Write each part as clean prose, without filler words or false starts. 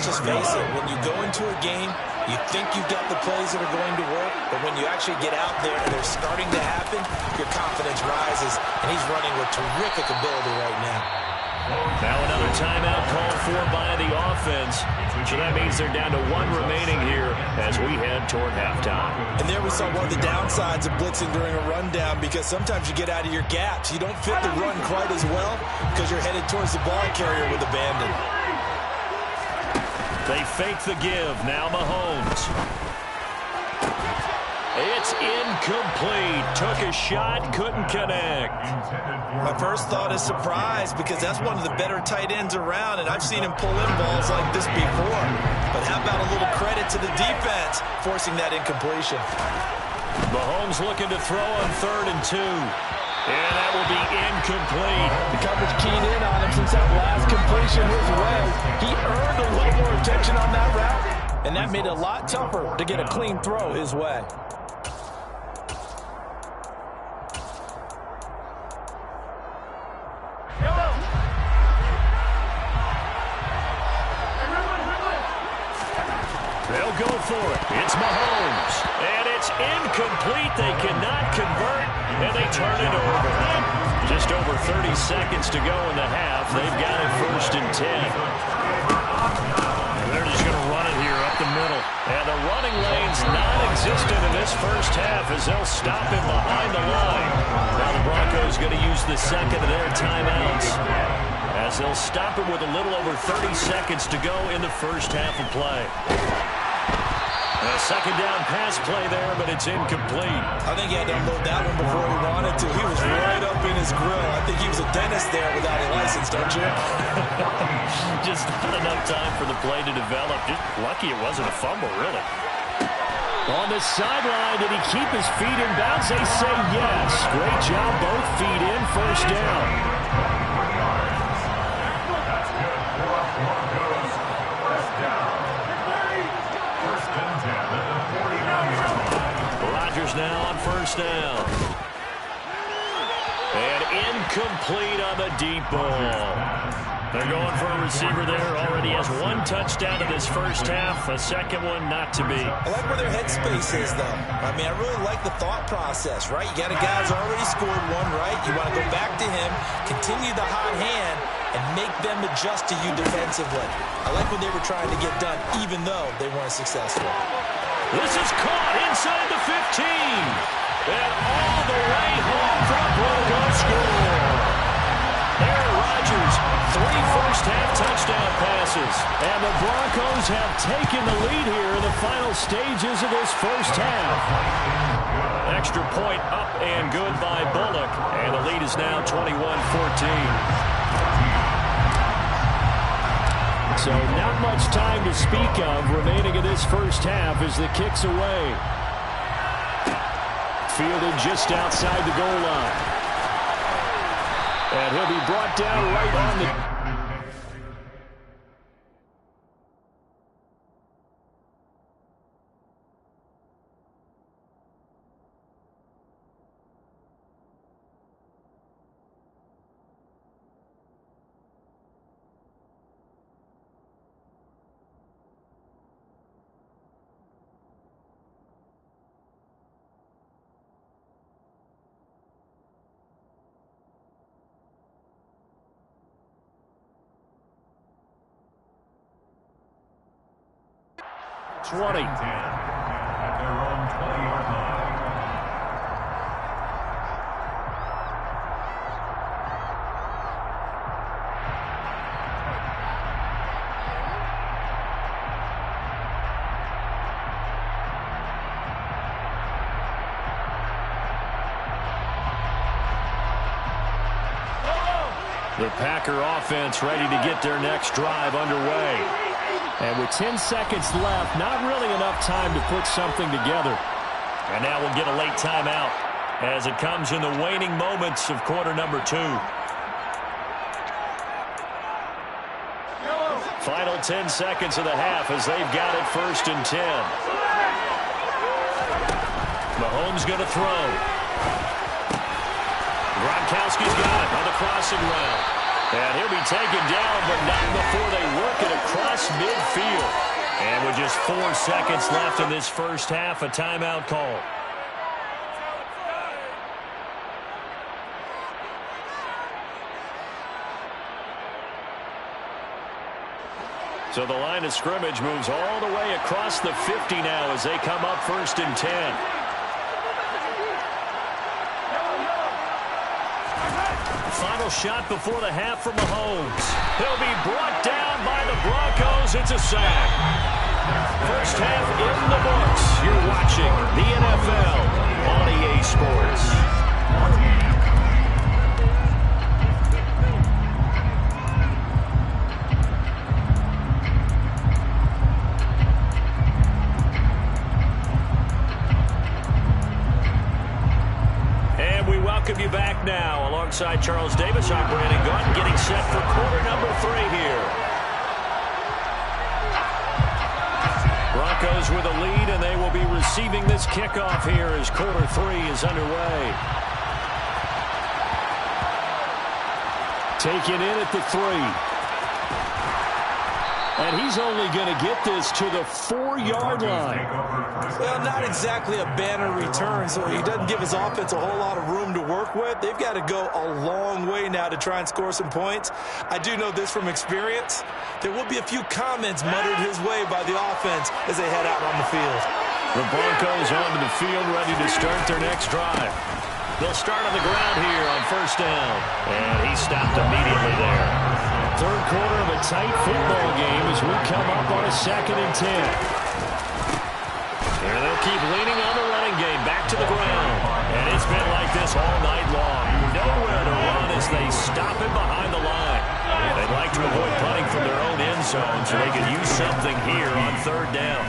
just face it. When you go into a game, you think you've got the plays that are going to work, but when you actually get out there and they're starting to happen, your confidence rises, and he's running with terrific ability right now. Now another timeout called for by the offense. So that means they're down to one remaining here as we head toward halftime. And there we saw one of the downsides of blitzing during a rundown, because sometimes you get out of your gaps. You don't fit the run quite as well because you're headed towards the ball carrier with abandon. They fake the give. Now Mahomes. It's incomplete. Took a shot, couldn't connect. My first thought is surprise, because that's one of the better tight ends around, and I've seen him pull in balls like this before. But how about a little credit to the defense forcing that incompletion? Mahomes looking to throw on 3rd and 2. And that will be incomplete. The coverage keyed in on him since that last completion his way. He earned a little more attention on that route, and that made it a lot tougher to get a clean throw his way. They'll go for it. It's Mahomes. And it's incomplete. They cannot convert, and they turn it over. Just over 30 seconds to go in the half. They've got it 1st and 10. They're just going to run it here up the middle. And the running lane's non-existent in this first half as they'll stop him behind the line. Now the Broncos going to use the second of their timeouts as they'll stop it with a little over 30 seconds to go in the first half of play. A second down pass play there, but it's incomplete. I think he had to unload that one before he wanted to. He was right up in his grill. I think he was a dentist there without a license, don't you? Just not enough time for the play to develop. Just lucky it wasn't a fumble, really. On the sideline, did he keep his feet in bounds? They say yes. Great job, both feet in, first down. Rodgers now on 1st down. And incomplete on the deep ball. They're going for a receiver there. Already has 1 touchdown in this first half. A second one not to be. I like where their headspace is, though. I mean, I really like the thought process, right? You got a guy who's already scored one, right? You want to go back to him, continue the hot hand, and make them adjust to you defensively. I like what they were trying to get done, even though they weren't successful. This is caught inside the 15. And all the way home for the Broncos score. Aaron Rodgers, 3 first-half touchdown passes. And the Broncos have taken the lead here in the final stages of this first half. Extra point up and good by Bullock. And the lead is now 21-14. So not much time to speak of remaining in this first half as the kick's away. Fielded just outside the goal line. And he'll be brought down right on the... At their own 20-yard line. The Packer offense ready to get their next drive underway. And with 10 seconds left, not really enough time to put something together. And now we'll get a late timeout as it comes in the waning moments of quarter number 2. Final 10 seconds of the half as they've got it 1st and 10. Mahomes going to throw. Gronkowski's got it on the crossing route. And he'll be taken down, but not before they work it across midfield. And with just 4 seconds left in this first half, a timeout call. So the line of scrimmage moves all the way across the 50 now as they come up 1st and 10. Final shot before the half from Mahomes. He'll be brought down by the Broncos. It's a sack. First half in the books. You're watching the NFL on EA Sports. Welcome you back now. Alongside Charles Davis, I'm Brandon Gaudin, getting set for quarter number 3 here. Broncos with a lead, and they will be receiving this kickoff here as quarter 3 is underway. Taken in at the 3. And he's only going to get this to the 4-yard line. Well, not exactly a banner return, so he doesn't give his offense a whole lot of room to work with. They've got to go a long way now to try and score some points. I do know this from experience. There will be a few comments muttered his way by the offense as they head out on the field. The Broncos onto the field, ready to start their next drive. They'll start on the ground here on 1st down. And he stopped immediately there. Third quarter of a tight football game as we come up on a 2nd and 10. And they'll keep leaning on the running game back to the ground. And it's been like this all night long. Nowhere to run as they stop him behind the line. They'd like to avoid punting from their own end zone so they could use something here on 3rd down.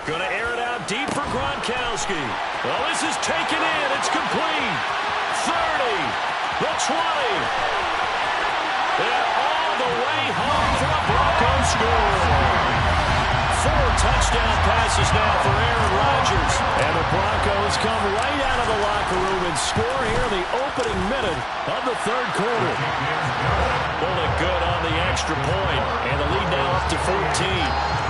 Going to air it out deep for Gronkowski. Well, this is taken in. It's complete. 30. The 20. And all the way home for a Broncos score. 4 touchdown passes now for Aaron Rodgers. And the Broncos come right out of the locker room and score here in the opening minute of the 3rd quarter. Pulled it good on the extra point, and the lead now up to 14.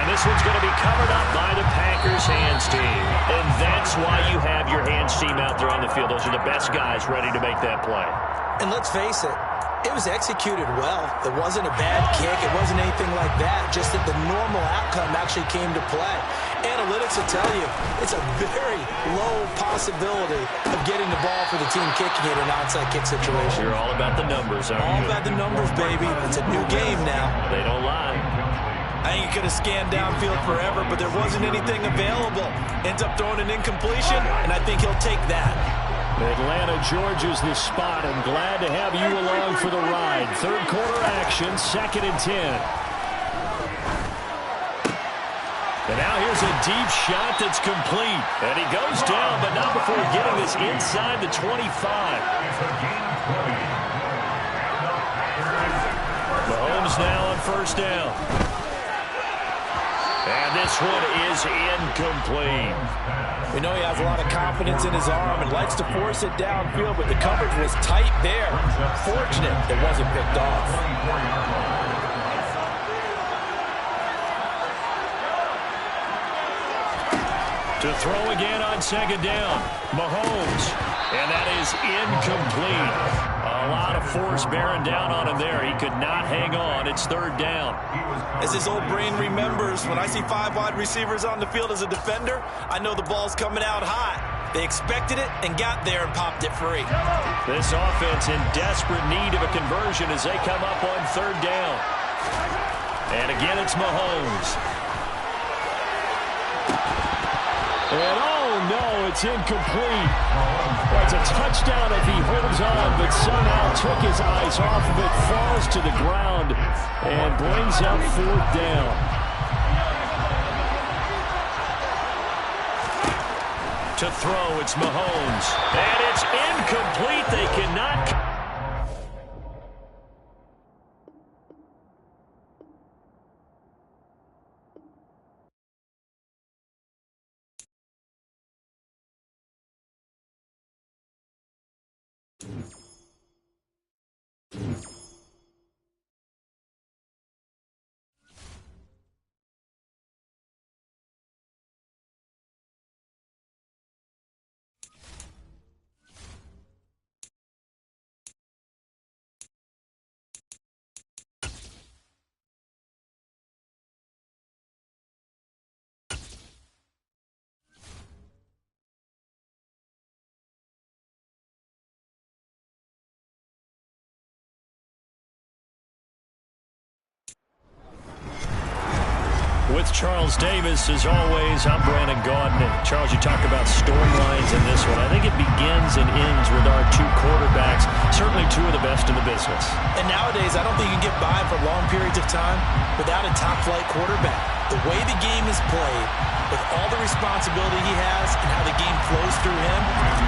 This one's going to be covered up by the Packers hands team. And that's why you have your hands team out there on the field. Those are the best guys ready to make that play. And let's face it, it was executed well. It wasn't a bad kick. It wasn't anything like that. Just that the normal outcome actually came to play. Analytics will tell you it's a very low possibility of getting the ball for the team kicking it in an onside kick situation. You're all about the numbers, aren't you? All about the numbers, baby. It's a new game now. They don't lie. I think he could have scanned downfield forever, but there wasn't anything available. Ends up throwing an incompletion, and I think he'll take that. Atlanta, Georgia's the spot. I'm glad to have you along for the ride. 3rd quarter action, 2nd and 10. And now here's a deep shot that's complete. And he goes down, but not before getting this inside the 25. Mahomes now on 1st down. And this one is incomplete. We know he has a lot of confidence in his arm and likes to force it downfield, but the coverage was tight there. Fortunate it wasn't picked off. To throw again on 2nd down. Mahomes. And that is incomplete. A lot of force bearing down on him there. He could not hang on. It's 3rd down. As his old brain remembers, when I see 5 wide receivers on the field as a defender, I know the ball's coming out hot. They expected it and got there and popped it free. This offense in desperate need of a conversion as they come up on 3rd down. And again, it's Mahomes. And oh no, it's incomplete. Well, it's a touchdown if he holds on, but somehow took his eyes off of it, falls to the ground, and brings up 4th down. To throw, it's Mahomes. And it's incomplete. They cannot... With Charles Davis, as always, I'm Brandon Gaudin. Charles, you talk about storylines in this one. I think it begins and ends with our two quarterbacks, certainly two of the best in the business. And nowadays, I don't think you can get by for long periods of time without a top-flight quarterback. The way the game is played, with all the responsibility he has and how the game flows through him,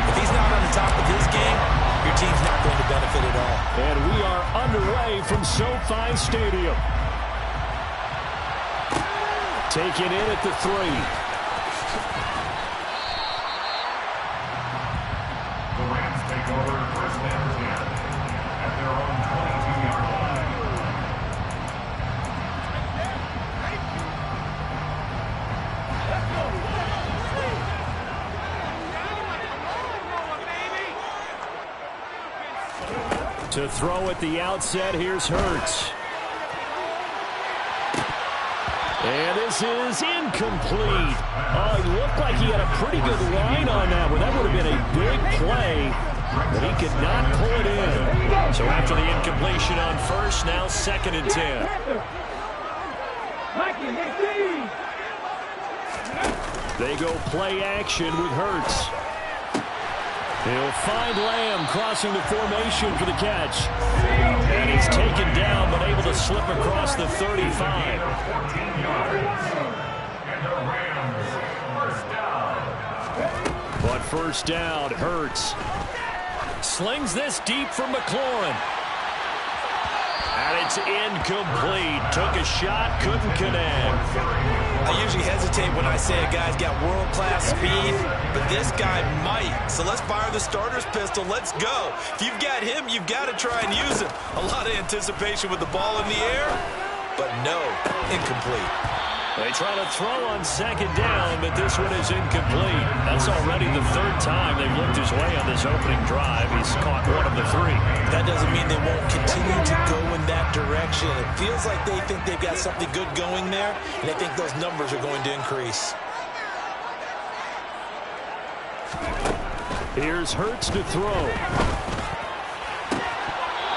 if he's not on the top of his game, your team's not going to benefit at all. And we are underway from SoFi Stadium. Taken in at the 3. The Rams take over first and 10 at their own 22-yard line. To throw at the outset, here's Hurts. And this is incomplete. Oh, it looked like he had a pretty good line on that one. That would have been a big play, but he could not pull it in. So after the incompletion on first, now 2nd and 10. They go play action with Hurts. He'll find Lamb crossing the formation for the catch. And he's taken down, but able to slip across the 35. But first down, Hurts. Slings this deep from McLaurin. And it's incomplete. Took a shot, couldn't connect. I usually hesitate when I say a guy's got world-class speed, but this guy might. So let's fire the starter's pistol. Let's go. If you've got him, you've got to try and use him. A lot of anticipation with the ball in the air, but no, incomplete. They try to throw on 2nd down, but this one is incomplete. That's already the 3rd time they've looked his way on this opening drive. He's caught one of the 3. That doesn't mean they won't continue to go in that direction. It feels like they think they've got something good going there, and I think those numbers are going to increase. Here's Hurts to throw.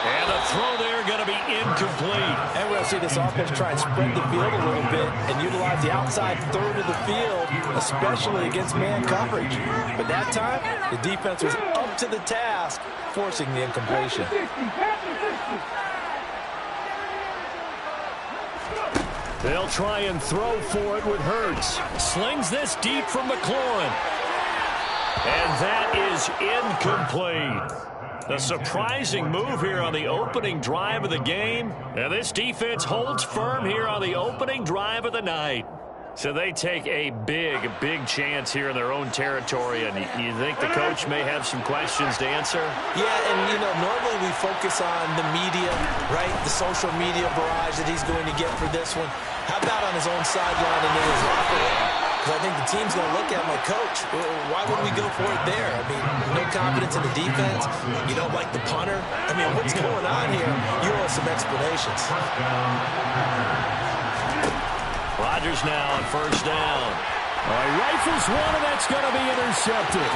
And the throw there going to be incomplete. And we'll see this offense try and spread the field a little bit and utilize the outside third of the field, especially against man coverage. But that time, the defense was up to the task, forcing the incompletion. They'll try and throw for it with Hurts. Slings this deep from McLaurin. And that is incomplete. A surprising move here on the opening drive of the game. And this defense holds firm here on the opening drive of the night. So they take a big, big chance here in their own territory. And you think the coach may have some questions to answer? Yeah, and, you know, normally we focus on the media, right? The social media barrage that he's going to get for this one. How about on his own sideline and in his locker room? Because I think the team's going to look at him like, Coach, why would we go for it there? I mean, no confidence in the defense. You don't like the punter. I mean, what's going on here? You owe us some explanations. Rodgers now on first down. Rifles one, and that's going to be intercepted.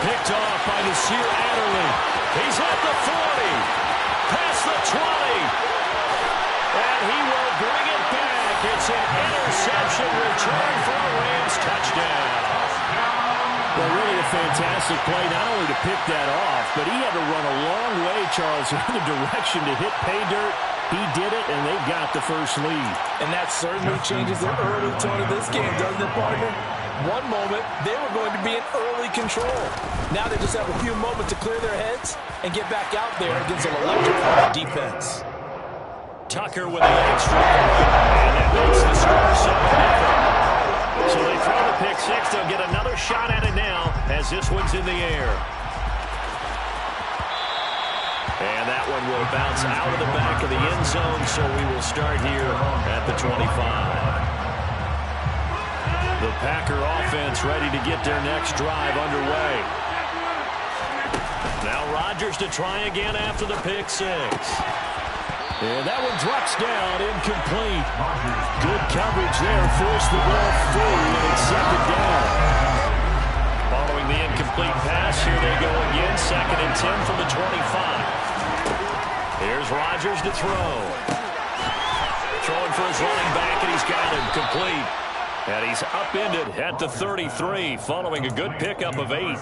Picked off by Nasir Adderley. He's at the 40. Past the 20. And he will bring it back. It's an interception return for a Rams touchdown. Well, really a fantastic play, not only to pick that off, but he had to run a long way, Charles, in the direction to hit pay dirt. He did it, and they've got the first lead. And that certainly changes the early tone of this game, doesn't it, partner? One moment, they were going to be in early control. Now they just have a few moments to clear their heads and get back out there against an electrifying defense. Tucker with the extra point, and that makes the score something different. So they throw the pick six. They'll get another shot at it now as this one's in the air. And that one will bounce out of the back of the end zone, so we will start here at the 25. The Packer offense ready to get their next drive underway. Now Rodgers to try again after the pick six. And that one drops down, incomplete. Good coverage there, forced the ball free, and it's second down. Following the incomplete pass, here they go again, 2nd and 10 from the 25. Here's Rodgers to throw. Throwing for his running back, and he's got him complete. And he's upended at the 33, following a good pickup of 8.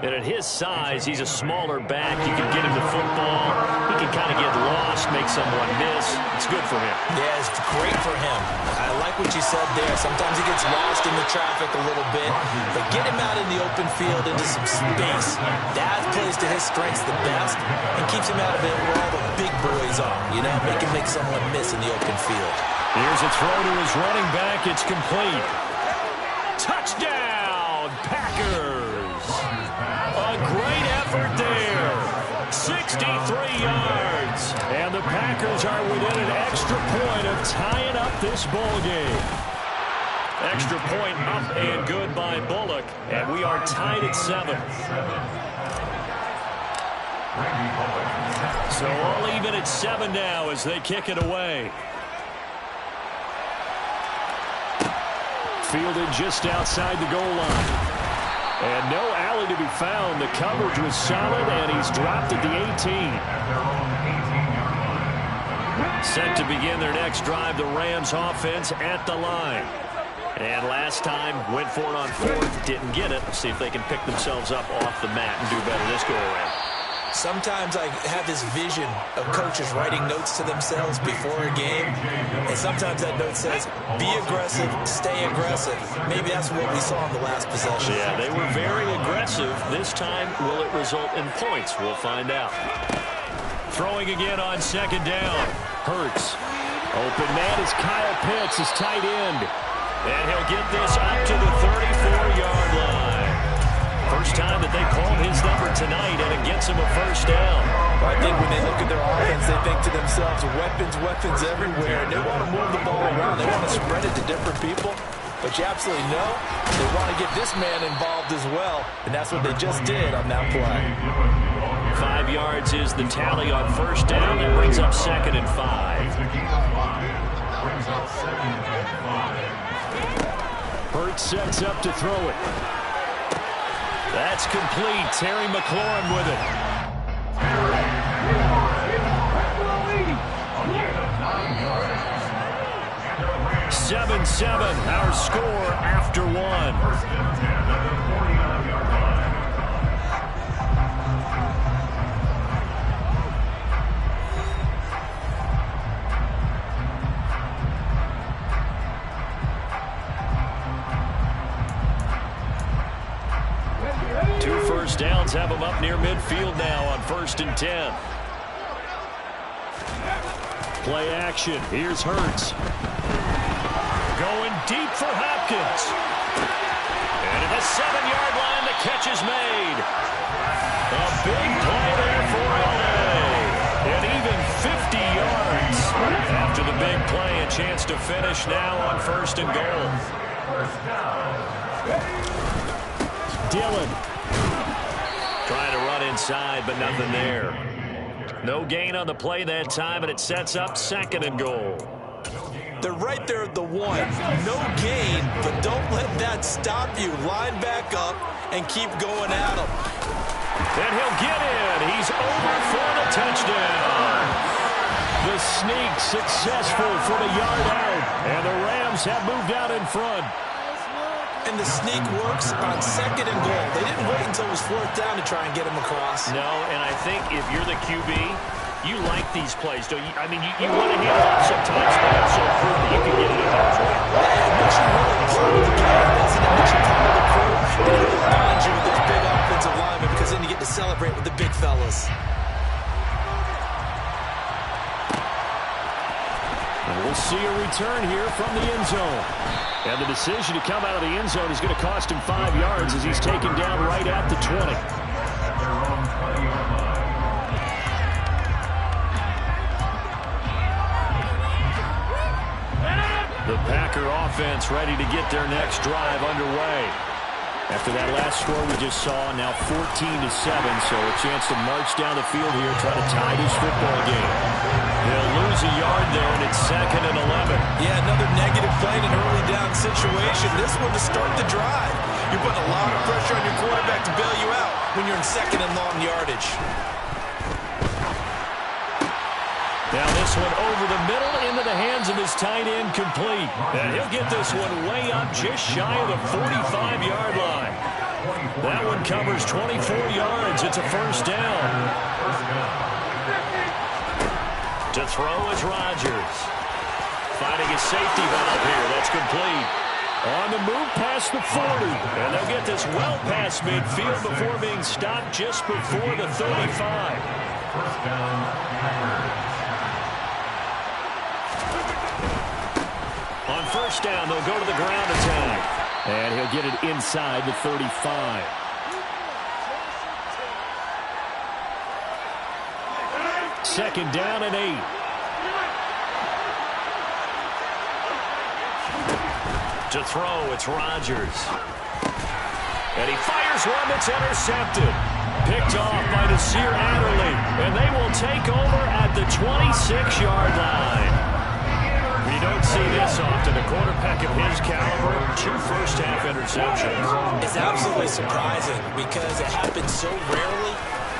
And at his size, he's a smaller back. You can get him the football. He can kind of get lost, make someone miss. It's good for him. Yeah, it's great for him. I like what you said there. Sometimes he gets lost in the traffic a little bit, but get him out in the open field into some space. That plays to his strengths the best and keeps him out of it where all the big boys are. You know, make him make someone miss in the open field. Here's a throw to his running back. It's complete. Touchdown, Packers. A great effort there. 63 yards. And the Packers are within an extra point of tying up this ball game. Extra point up and good by Bullock. And we are tied at 7. So all even at 7 now as they kick it away. Fielded just outside the goal line. And no alley to be found. The coverage was solid, and he's dropped at the 18. Set to begin their next drive, the Rams offense at the line. And last time, went for it on 4th, didn't get it. See if they can pick themselves up off the mat and do better this go-around. Sometimes I have this vision of coaches writing notes to themselves before a game, and sometimes that note says, be aggressive, stay aggressive. Maybe that's what we saw in the last possession. Yeah, they were very aggressive. This time, will it result in points? We'll find out. Throwing again on 2nd down. Hurts. Open man is Kyle Pitts, his tight end. And he'll get this up to the 34-yard line. First time that they called his number tonight, and it gets him a first down. I think when they look at their offense, they think to themselves, weapons everywhere. And they want to move the ball around. They want to spread it to different people. But you absolutely know they want to get this man involved as well. And that's what they just did on that play. 5 yards is the tally on first down. That brings up 2nd and 5. Hurts sets up to throw it. That's complete. Terry McLaurin with it. 7-7, our score after 1. Downs have him up near midfield now on 1st and 10. Play action. Here's Hurts. Going deep for Hopkins. And at the 7-yard line, the catch is made. A big play there for LA. And even 50 yards. After the big play, a chance to finish now on 1st and goal. Dillon. Trying to run inside, but nothing there. No gain on the play that time, and it sets up 2nd and goal. They're right there at the 1. No gain, but don't let that stop you. Line back up and keep going at him. And he'll get in. He's over for the touchdown. The sneak successful for the yard out. And the Rams have moved out in front. And the sneak works on 2nd and goal. They didn't wait until it was 4th down to try and get him across. No, and I think if you're the QB, you like these plays, don't you? I mean, you want to hand it off sometimes, but also prove that you can get it in there as well. It makes you really part of the game, doesn't it? It makes you part of the crew. And it reminds you with those big offensive linemen, because then you get to celebrate with the big fellas. And we'll see a return here from the end zone. And the decision to come out of the end zone is going to cost him 5 yards as he's taken down right at the 20. The Packer offense ready to get their next drive underway. After that last score we just saw, now 14-7, so a chance to march down the field here, try to tie this football game. They'll lose a yard there, and it's 2nd and 11. Yeah, another negative play in an early down situation. This one to start the drive. You're putting a lot of pressure on your quarterback to bail you out when you're in 2nd and long yardage. Now this one over the middle into the hands of his tight end, complete. And he'll get this one way up just shy of the 45-yard line. That one covers 24 yards. It's a first down. To throw is Rodgers. Finding his safety valve here. That's complete. On the move past the 40. And they'll get this well past midfield before being stopped just before the 35. First down, Packers. On first down, they'll go to the ground attack. And he'll get it inside the 35. Second down and 8. To throw, it's Rodgers. And he fires one that's intercepted. Picked off by Nasir Adderley. And they will take over at the 26-yard line. You don't see this often. A quarterback of his caliber, 2 first-half interceptions. It's absolutely surprising because it happens so rarely.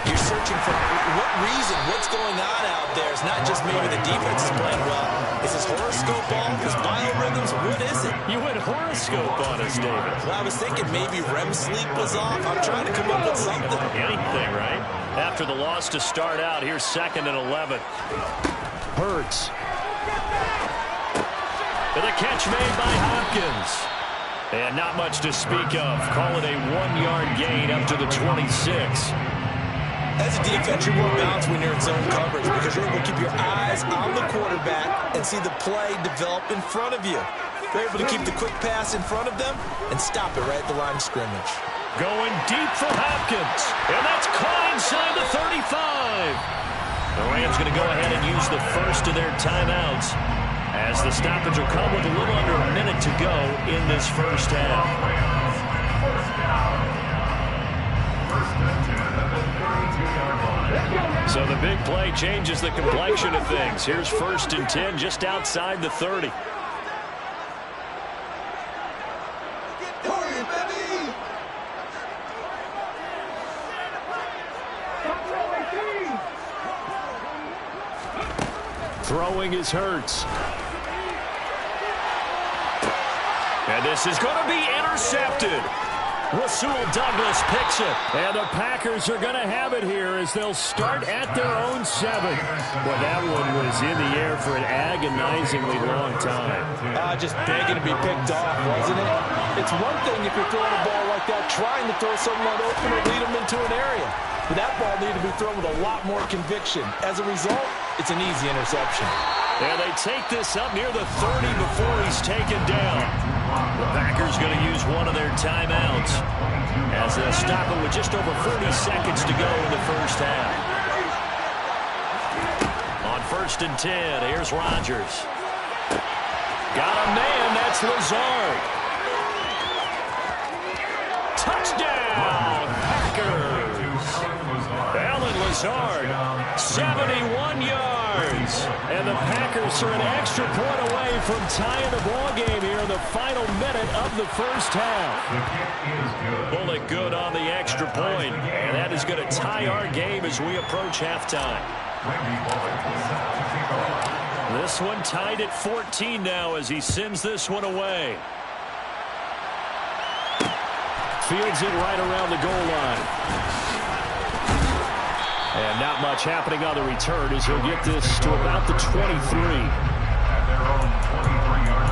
You're searching for what reason, what's going on out there. It's not just maybe the defense is playing well. Is his horoscope off? His biorhythms? What is it? You went horoscope on us, David. Well, I was thinking maybe REM sleep was off. I'm trying to come up with something. Anything, right? After the loss to start out, here's 2nd and 11. Hurts. And the catch made by Hopkins. And not much to speak of. Call it a 1-yard gain up to the 26. As a defense, you're more balanced when you're in zone coverage because you're able to keep your eyes on the quarterback and see the play develop in front of you. You're able to keep the quick pass in front of them and stop it right at the line of scrimmage. Going deep for Hopkins. And that's caught inside the 35. The Rams going to go ahead and use the first of their timeouts, as the stoppage will come with a little under a minute to go in this first half. So the big play changes the complexion of things. Here's 1st and 10 just outside the 30. Throwing is Hurts. And this is going to be intercepted. Rasul Douglas picks it. And the Packers are going to have it here as they'll start at their own 7. Well, that one was in the air for an agonizingly long time. Just begging to be picked off, wasn't it? It's one thing if you're throwing a ball like that, trying to throw someone open or lead them into an area. But that ball needed to be thrown with a lot more conviction. As a result, it's an easy interception. And they take this up near the 30 before he's taken down. The Packers going to use one of their timeouts as they'll stop it with just over 40 seconds to go in the first half. On 1st and 10, here's Rodgers. Got a man, that's Lazard. Touchdown, Packers. Allen Lazard, 71 yards. And the Packers are an extra point away from tying the ball game here in the final minute of the first half. Pull it good on the extra point, and that is going to tie our game as we approach halftime. This one tied at 14 now as he sends this one away. Fields it right around the goal line. And not much happening on the return as he'll get this to about the 23. At their own 23-yard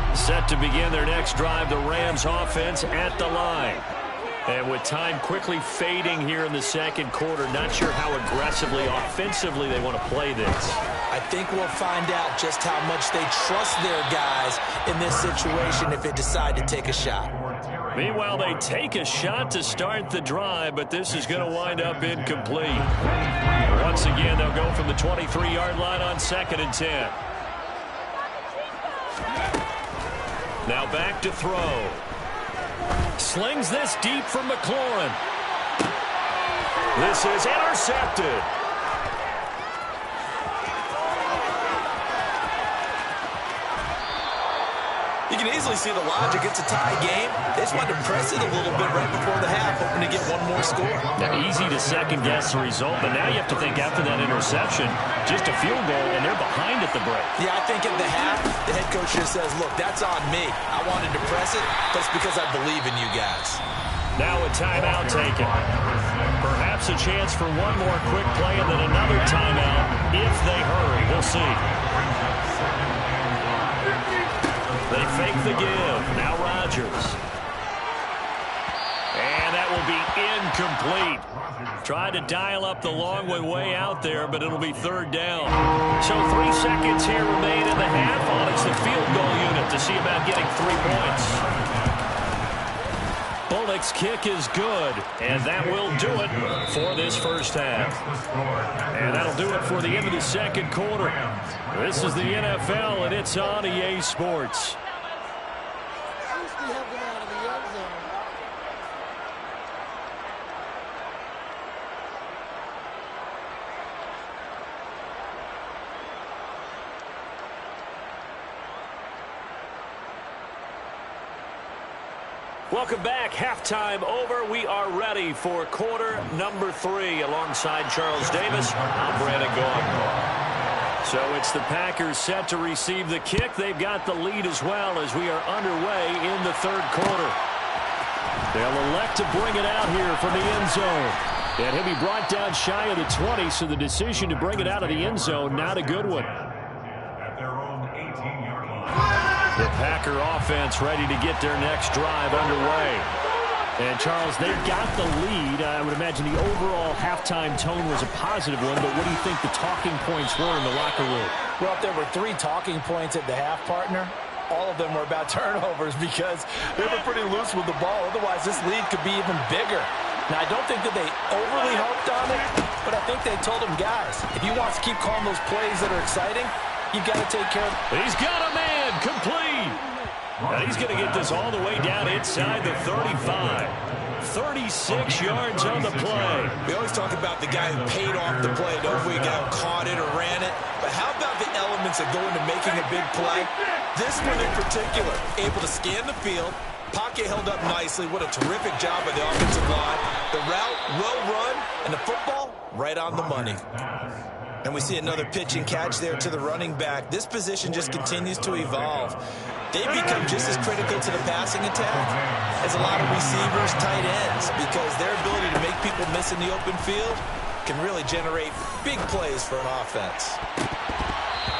line. Set to begin their next drive, the Rams offense at the line. And with time quickly fading here in the second quarter, not sure how aggressively, offensively they want to play this. I think we'll find out just how much they trust their guys in this situation if they decide to take a shot. Meanwhile, they take a shot to start the drive, but this is going to wind up incomplete. Once again, they'll go from the 23-yard line on 2nd and 10. Now back to throw. Slings this deep from McLaurin. This is intercepted. You can easily see the logic. It's a tie game. They just wanted to press it a little bit right before the half, hoping to get one more score. Now, easy to second-guess the result, but now you have to think after that interception, just a field goal, and they're behind at the break. Yeah, I think at the half, the head coach just says, look, that's on me. I wanted to press it, but it's because I believe in you guys. Now a timeout taken. Perhaps a chance for one more quick play and then another timeout if they hurry. We'll see. They fake the give. Now Rodgers. And that will be incomplete. Tried to dial up the long way out there, but it'll be 3rd down. So 3 seconds here remain in the half on. It's the field goal unit to see about getting 3 points. Bullock's kick is good, and that will do it for this first half. And that'll do it for the end of the 2nd quarter. This is the NFL, and it's on EA Sports. Welcome back. Halftime over. We are ready for quarter number 3. Alongside Charles Davis, I'm Brandon Gaughan. So it's the Packers set to receive the kick. They've got the lead as well as we are underway in the 3rd quarter. They'll elect to bring it out here from the end zone. And he'll be brought down shy of the 20, so the decision to bring it out of the end zone, not a good one. The Packer offense ready to get their next drive underway. And, Charles, they've got the lead. I would imagine the overall halftime tone was a positive one, but what do you think the talking points were in the locker room? Well, if there were 3 talking points at the half, partner, all of them were about turnovers because they were pretty loose with the ball. Otherwise, this lead could be even bigger. Now, I don't think that they overly harped on it, but I think they told them, guys, if you want to keep calling those plays that are exciting, you've got to take care of it. He's got a man complete. Now he's going to get this all the way down inside the 35. 36 yards on the play. We always talk about the guy who paid off the play. Don't we? A guy who caught it or ran it. But how about the elements that go into making a big play? This one in particular, able to scan the field. Pocket held up nicely. What a terrific job by the offensive line. The route, well run, and the football, right on the money. And we see another pitch and catch there to the running back. This position just continues to evolve. They become just as critical to the passing attack as a lot of receivers, tight ends, because their ability to make people miss in the open field can really generate big plays for an offense.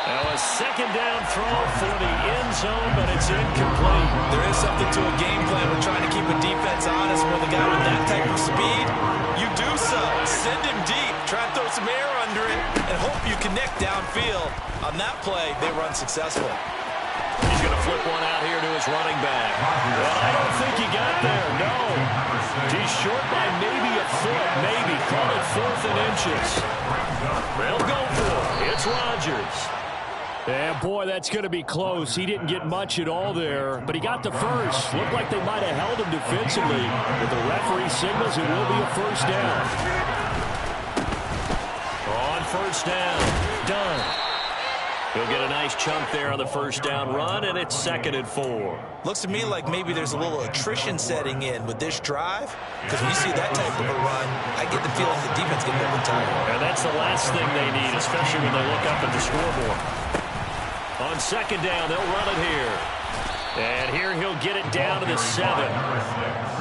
Now a 2nd down throw for the end zone, but it's incomplete. There is something to a game plan. We're trying to keep a defense honest with a guy with that type of speed. You do so. Send him deep. Try and throw some air under it and hope you connect downfield. On that play, they run successful. He's going to flip one out here to his running back. Well, I don't think he got there, no. He's short by maybe a foot, maybe. Call it 4th and inches. They'll go for it. It's Rodgers. And, boy, that's going to be close. He didn't get much at all there, but he got the first. Looked like they might have held him defensively. But the referee signals it will be a 1st down. On 1st down, done. He'll get a nice chunk there on the 1st down run, and it's 2nd and 4. Looks to me like maybe there's a little attrition setting in with this drive, because when you see that type of a run, I get the feeling the defense getting a little tired. And that's the last thing they need, especially when they look up at the scoreboard. On 2nd down, they'll run it here. And here he'll get it down to the 7.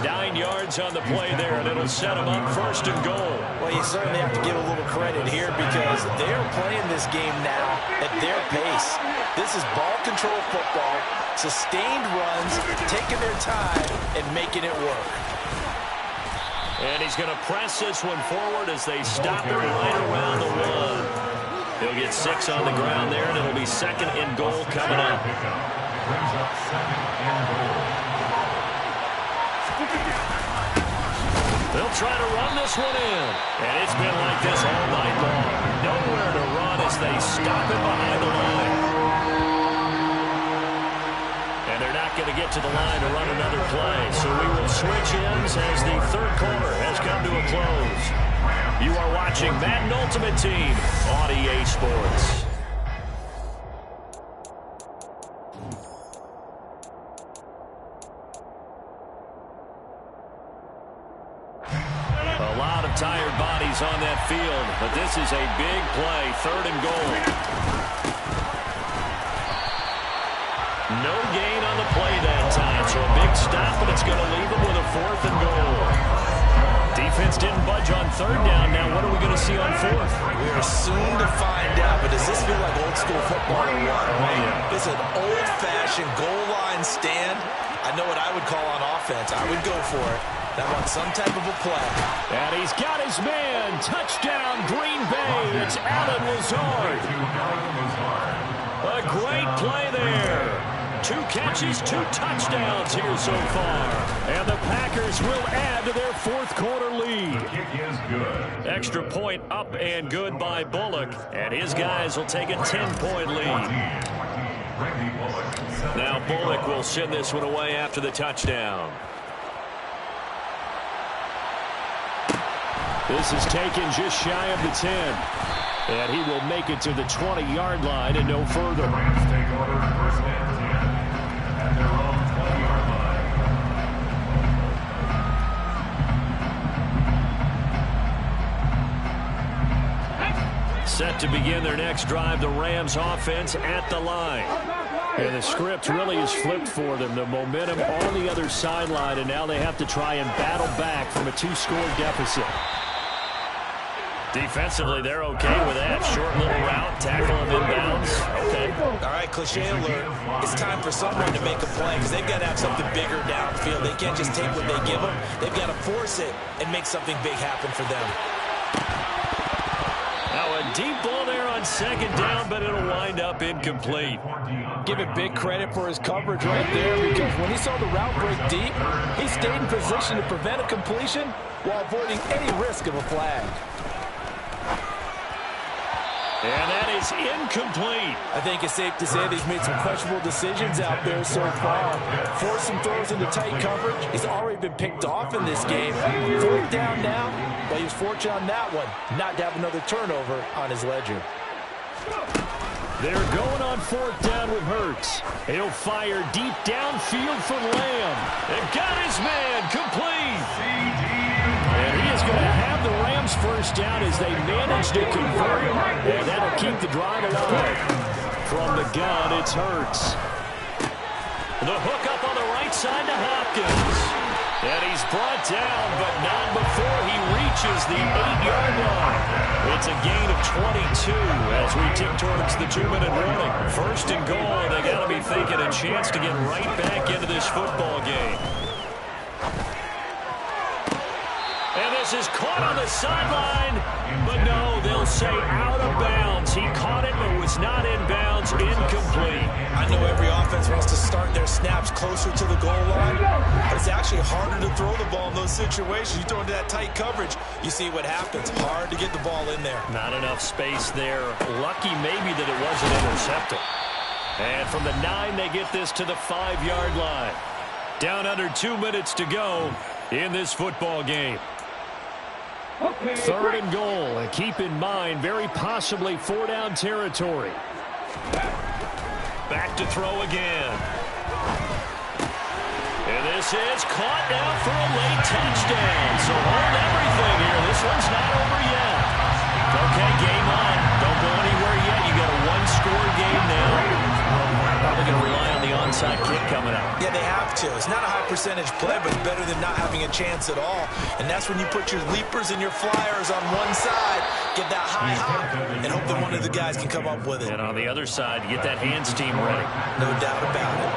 9 yards on the play there, and it'll set him up 1st and goal. Well, you certainly have to give a little credit here because they're playing this game now at their pace. This is ball control football, sustained runs, taking their time, and making it work. And he's going to press this one forward as they stop it right around the 1. He'll get 6 on the ground there, and it'll be 2nd and goal coming up. They'll try to run this one in. And it's been like this all night long. Nowhere to run as they stop it behind the line. And they're not going to get to the line to run another play. So we will switch ends as the third quarter has come to a close. You are watching Madden Ultimate Team on EA Sports. A lot of tired bodies on that field, but this is a big play, 3rd and goal. No gain on the play that time, so a big stop, and it's going to leave them with a 4th and goal. Defense didn't budge on 3rd down. Now what are we going to see on 4th? We are soon to find out, but does this feel like old school football or what? It's an old-fashioned goal line stand. I know what I would call on offense. I would go for it. I want some type of a play. And he's got his man. Touchdown, Green Bay. It's Allen Lazard. A great play there. 2 catches, 2 touchdowns here so far. And the Packers will add to their 4th quarter lead. The kick is good. Extra point up and good by Bullock. And his guys will take a 10-point lead. Now Bullock will send this one away after the touchdown. This is taken just shy of the 10. And he will make it to the 20-yard line and no further. The Rams take over 1st and 10 at their own 20-yard line. Set to begin their next drive, the Rams offense at the line. And the script really is flipped for them. The momentum on the other sideline, and now they have to try and battle back from a 2-score deficit. Defensively, they're okay with that. Short little route, tackle him inbounds. Okay. All right, cliche alert. It's time for someone to make a play because they've got to have something bigger downfield. They can't just take what they give them. They've got to force it and make something big happen for them. Now a deep ball there on 2nd down, but it'll wind up incomplete. Give it big credit for his coverage right there because when he saw the route break deep, he stayed in position to prevent a completion while avoiding any risk of a flag. And that is incomplete. I think it's safe to say that he's made some questionable decisions out there so far. Forced some throws into tight coverage. He's already been picked off in this game. 4th down now, but he was fortunate on that one not to have another turnover on his ledger. They're going on 4th down with Hurts. He'll fire deep downfield for Lamb. And got his man complete. And he is going to have the Rams 1st down as they manage to convert. And that'll keep the drive alive. From the gun, it's Hurts. The hook up on the right side to Hopkins. And he's brought down, but not before he reaches the 8-yard line. It's a gain of 22 as we tick towards the 2-minute warning. 1st and goal, they got to be thinking a chance to get right back into this football game. And this is caught on the sideline, but no, they'll say out of bounds. He caught it, but was not in bounds, incomplete. I know every offense wants to start their snaps closer to the goal line, but it's actually harder to throw the ball in those situations. You throw into that tight coverage, you see what happens. Hard to get the ball in there. Not enough space there. Lucky maybe that it wasn't intercepted. And from the 9, they get this to the 5-yard line. Down under 2 minutes to go in this football game. 3rd and goal, and keep in mind, very possibly 4-down territory. Back to throw again. And this is caught now for a late touchdown. So hold everything here. This one's not over yet. Okay, game on. Don't go anywhere yet. You got a 1-score game now. Probably going to rely on the onside kick coming up. Yeah, they have to. It's not a high percentage play, but it's better than not having a chance at all. And that's when you put your leapers and your flyers on one side, get that high hop, and hope that one of the guys can come up with it. And on the other side, get that hands team ready. No doubt about it.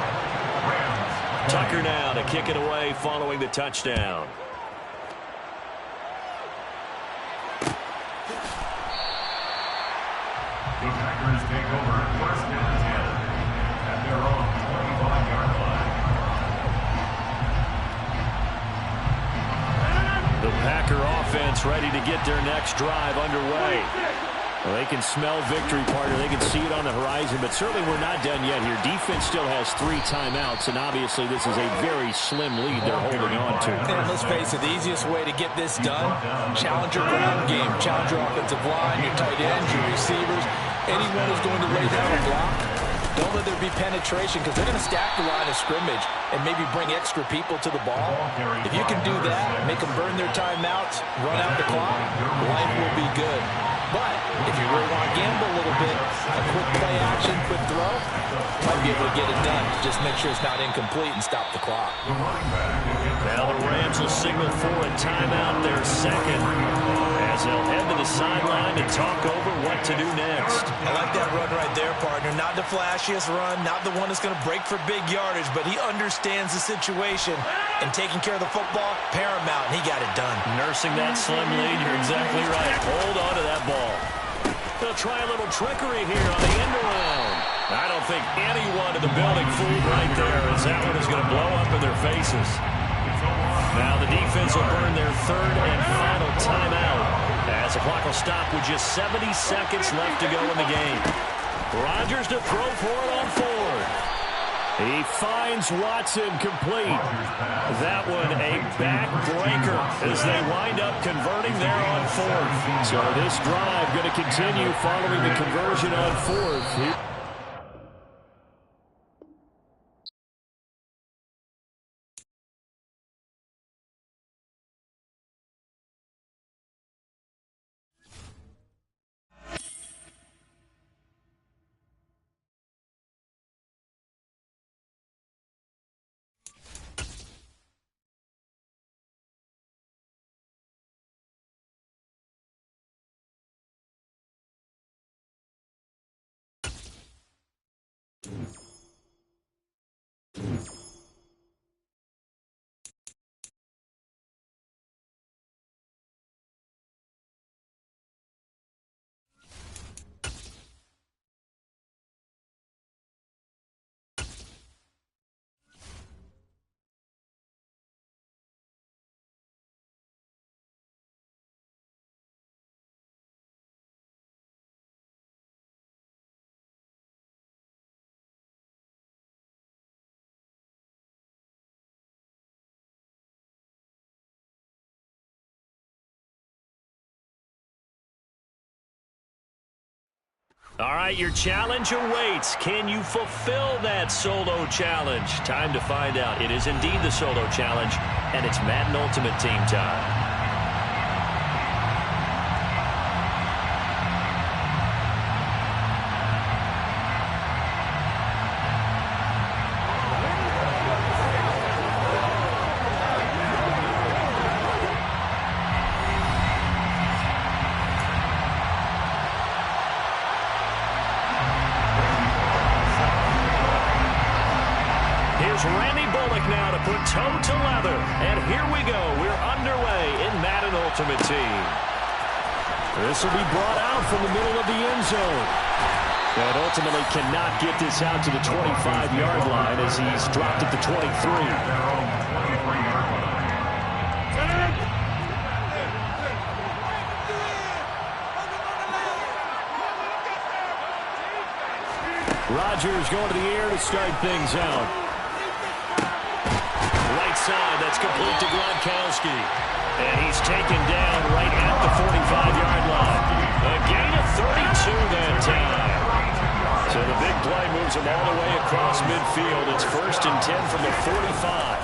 Tucker now to kick it away following the touchdown. The Packers take over 1st and 10 at their own 25-yard line. offense ready to get their next drive underway. Well, they can smell victory, partner. They can see it on the horizon, but certainly we're not done yet here. Defense still has 3 timeouts, and obviously this is a very slim lead they're holding on to. And let's face it, the easiest way to get this done, challenge your ground game, challenge your offensive line, your tight ends, your receivers, anyone who's going to lay down a block. Don't let there be penetration because they're going to stack the line of scrimmage and maybe bring extra people to the ball. If you can do that, make them burn their timeouts, run out the clock, life will be good. But if you really want to gamble a little bit, a quick play action, quick throw, might be able to get it done. Just make sure it's not incomplete and stop the clock. Now the Rams will signal for a timeout, their second, as they'll head to the sideline to talk over what to do next. I like that run right there, partner. Not the flashiest run, not the one that's going to break for big yardage, but he understands the situation, and taking care of the football, paramount, and he got it done. Nursing that slim lead, you're exactly right. Hold on to that ball. They'll try a little trickery here on the end around. I don't think anyone in the building fooled right there, as that one is going to blow up in their faces. Now the defense will burn their third and final timeout, as the clock will stop with just 70 seconds left to go in the game. Rodgers to throw for it on fourth. He finds Watson complete. That one a backbreaker as they wind up converting there on fourth. So this drive going to continue following the conversion on fourth. All right, your challenge awaits. Can you fulfill that solo challenge? Time to find out. It is indeed the solo challenge, and it's Madden Ultimate Team time. Randy Bullock now to put toe to leather. And here we go. We're underway in Madden Ultimate Team. This will be brought out from the middle of the end zone. But ultimately cannot get this out to the 25-yard line as he's dropped at the 23. Rodgers going to the air to start things out. Side, that's complete to Gronkowski. And he's taken down right at the 45-yard line. A gain of 32 that time. So the big play moves him all the way across midfield. It's 1st and 10 from the 45.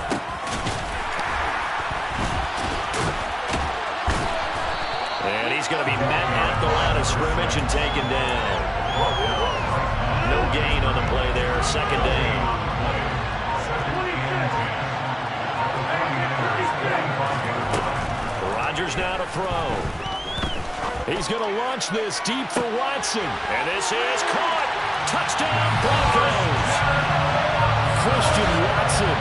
And he's going to be met at the line of scrimmage and taken down. No gain on the play there. 2nd down. Rodgers now to throw. He's going to launch this deep for Watson. And this is caught. Touchdown Broncos. Christian Watson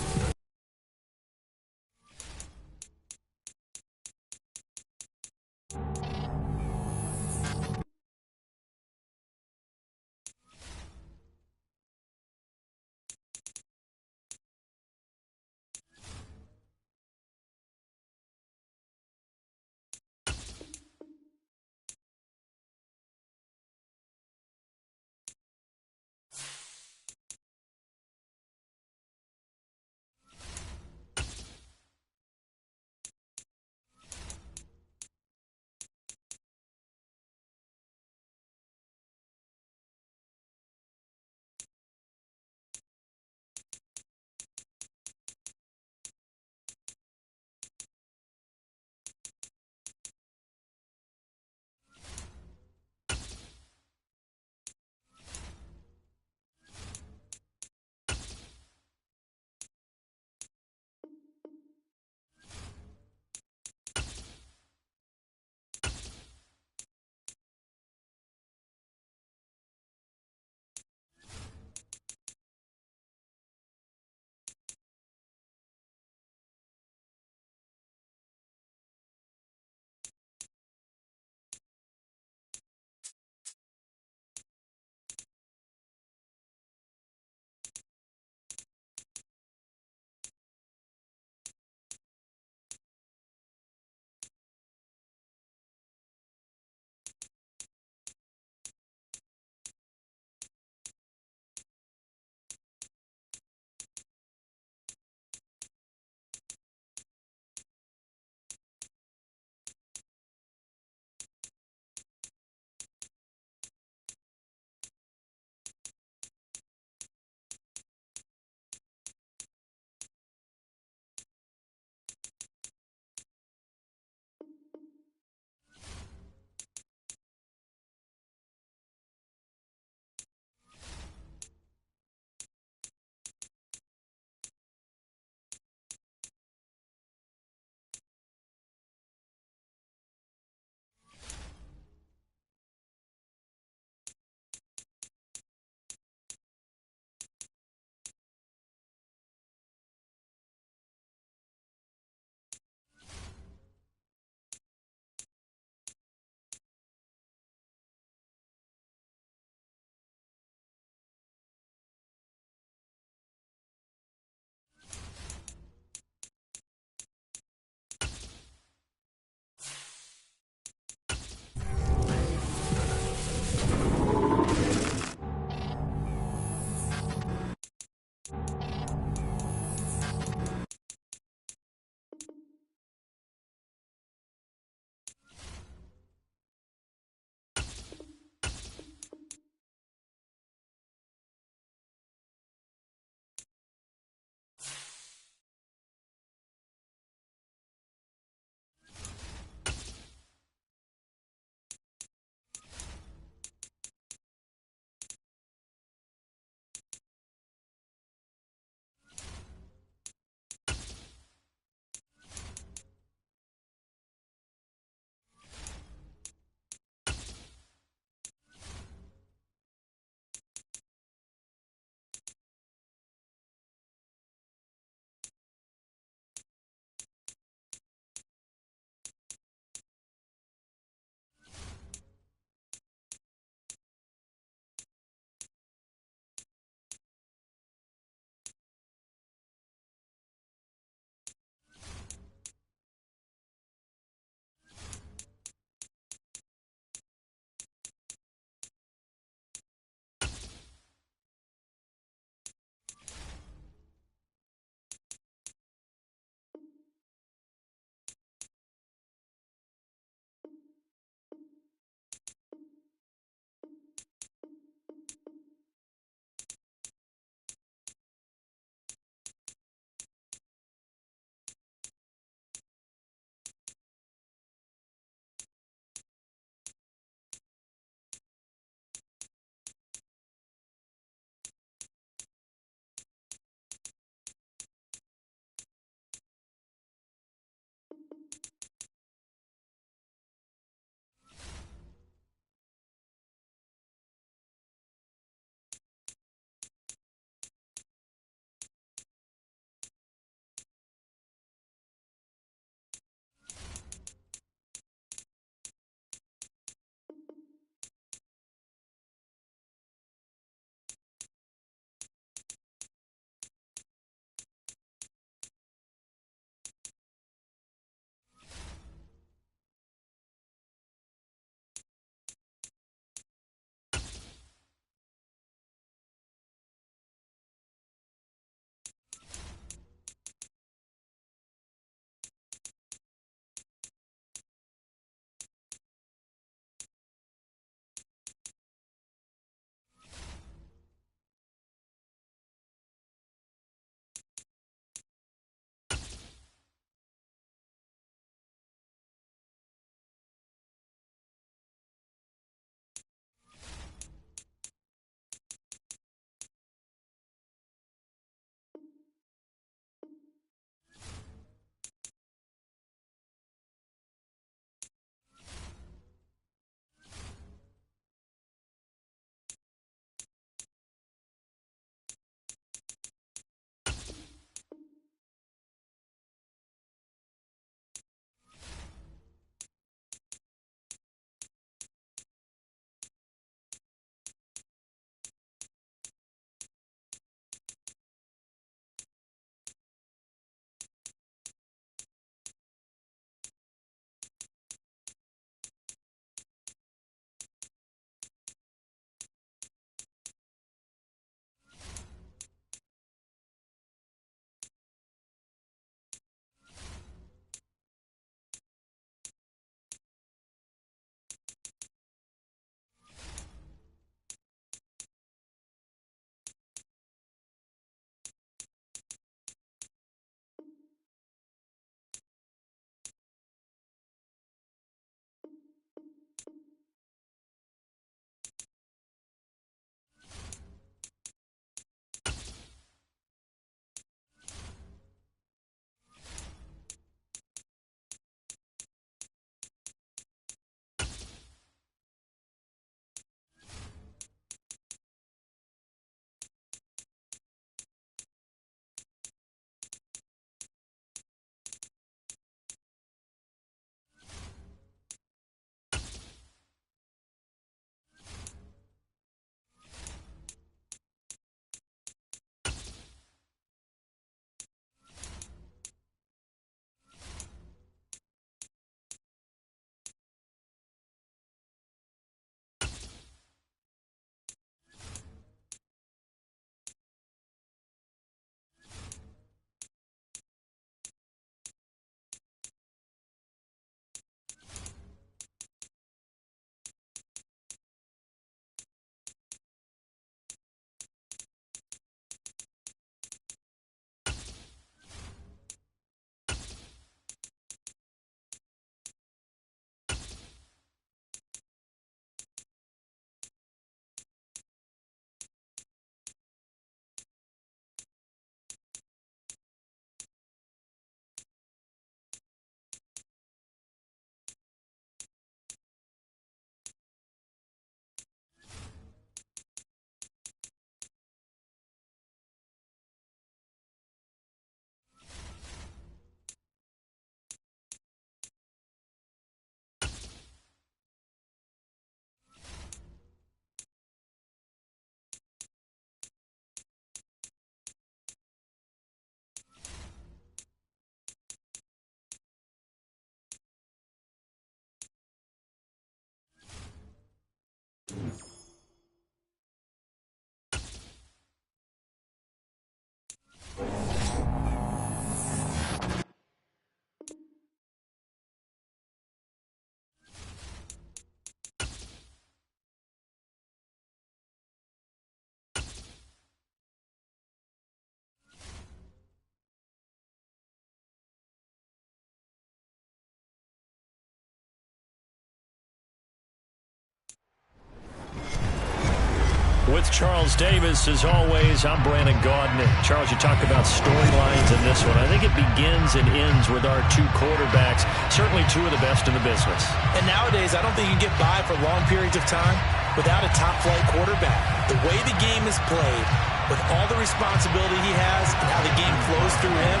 With Charles Davis, as always, I'm Brandon Gaudin. Charles, you talk about storylines in this one. I think it begins and ends with our two quarterbacks, certainly two of the best in the business. And nowadays, I don't think you can get by for long periods of time without a top-flight quarterback. The way the game is played, with all the responsibility he has and how the game flows through him,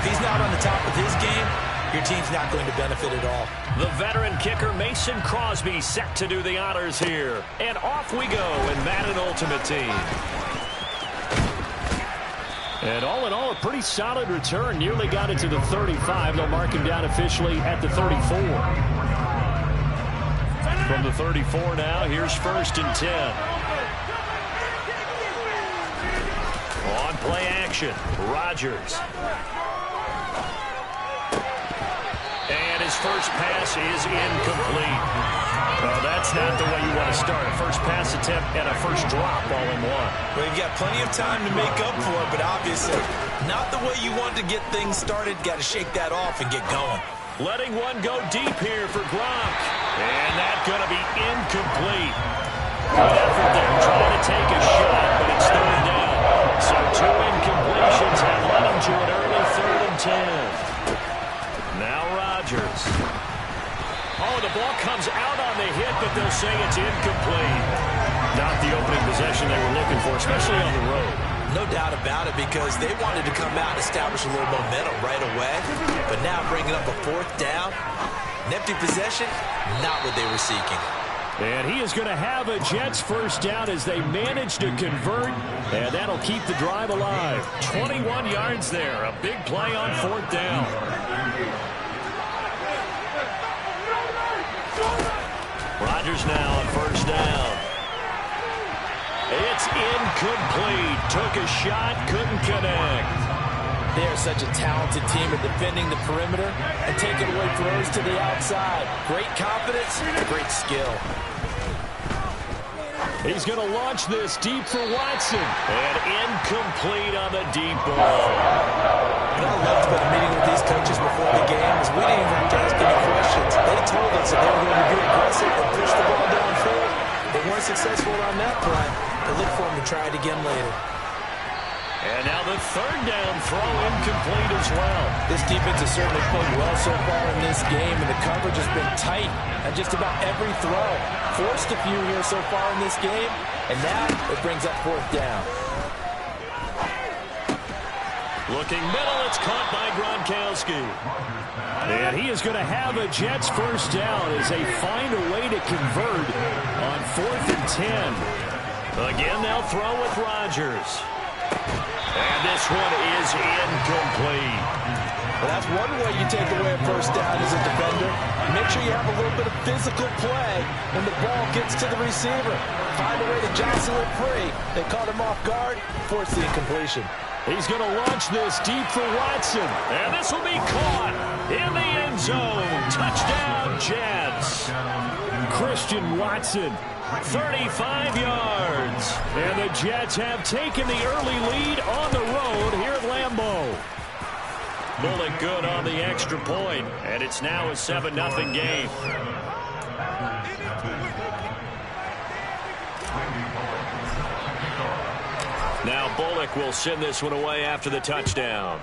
if he's not on the top of his game, your team's not going to benefit at all. The veteran kicker Mason Crosby set to do the honors here. And off we go in Madden Ultimate Team. And all in all, a pretty solid return. Nearly got it to the 35. They'll mark him down officially at the 34. From the 34 now, here's 1st and 10. On play action, Rodgers. And his first pass is incomplete. Well, that's not the way you want to start. A first pass attempt and a first drop all in one. Well, you've got plenty of time to make up for it, but obviously not the way you want to get things started. Got to shake that off and get going. Letting one go deep here for Gronk. And that's going to be incomplete. Good effort there, trying to take a shot, but it's 3rd down. So 2 incompletions have led him to an early 3rd and 10. Now Rodgers. Oh, the ball comes out on the hit, but they'll say it's incomplete. Not the opening possession they were looking for, especially on the road. No doubt about it, because they wanted to come out and establish a little momentum right away. But now bringing up a 4th down, an empty possession, not what they were seeking. And he is going to have a Jets first down as they manage to convert, and that'll keep the drive alive. 21 yards there, a big play on 4th down. Rodgers now on 1st down. It's incomplete. Took a shot, couldn't connect. They are such a talented team at defending the perimeter and taking away throws to the outside. Great confidence, great skill. He's going to launch this deep for Watson. And incomplete on the deep ball. What I loved about the meeting with these coaches before the game is we didn't even have to ask any questions. They told us that they were going to be aggressive and push the ball downfield. They weren't successful on that play. They look for them to try it again later. And now the 3rd down throw incomplete as well. This defense has certainly played well so far in this game, and the coverage has been tight on just about every throw. Forced a few here so far in this game, and now it brings up 4th down. Looking middle, it's caught by Gronkowski. And he is going to have a Jets first down as they find a way to convert on 4th and 10. Again, they'll throw with Rodgers. And this one is incomplete. Well, that's one way you take away a first down as a defender. Make sure you have a little bit of physical play when the ball gets to the receiver. Find a way to jostle it free. They caught him off guard, force the incompletion. He's going to launch this deep for Watson. And this will be caught in the end zone. Touchdown, Jets. Christian Watson, 35 yards. And the Jets have taken the early lead on the road here at Lambeau. Bullock good on the extra point, and it's now a 7-0 game. Now Bullock will send this one away after the touchdown.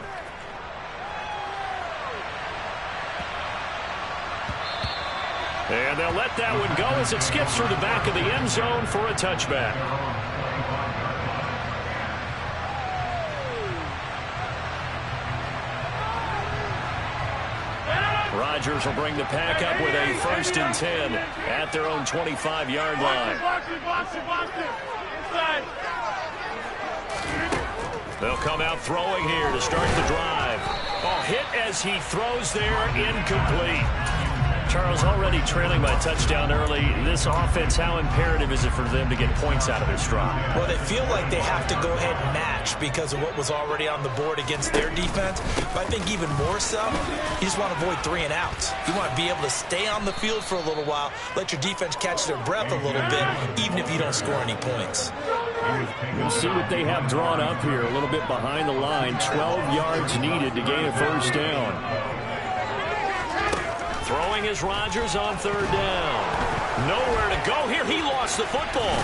And they'll let that one go as it skips through the back of the end zone for a touchback. Rodgers will bring the pack up with a 1st and 10 at their own 25-yard line. They'll come out throwing here to start the drive. Oh, hit as he throws there, incomplete. Charles, already trailing by a touchdown early. This offense, how imperative is it for them to get points out of their stride? Well, they feel like they have to go ahead and match because of what was already on the board against their defense. But I think even more so, you just want to avoid 3 and outs. You want to be able to stay on the field for a little while, let your defense catch their breath a little bit, even if you don't score any points. We'll see what they have drawn up here. A little bit behind the line. 12 yards needed to gain a first down. Throwing is Rodgers on 3rd down. Nowhere to go here. He lost the football.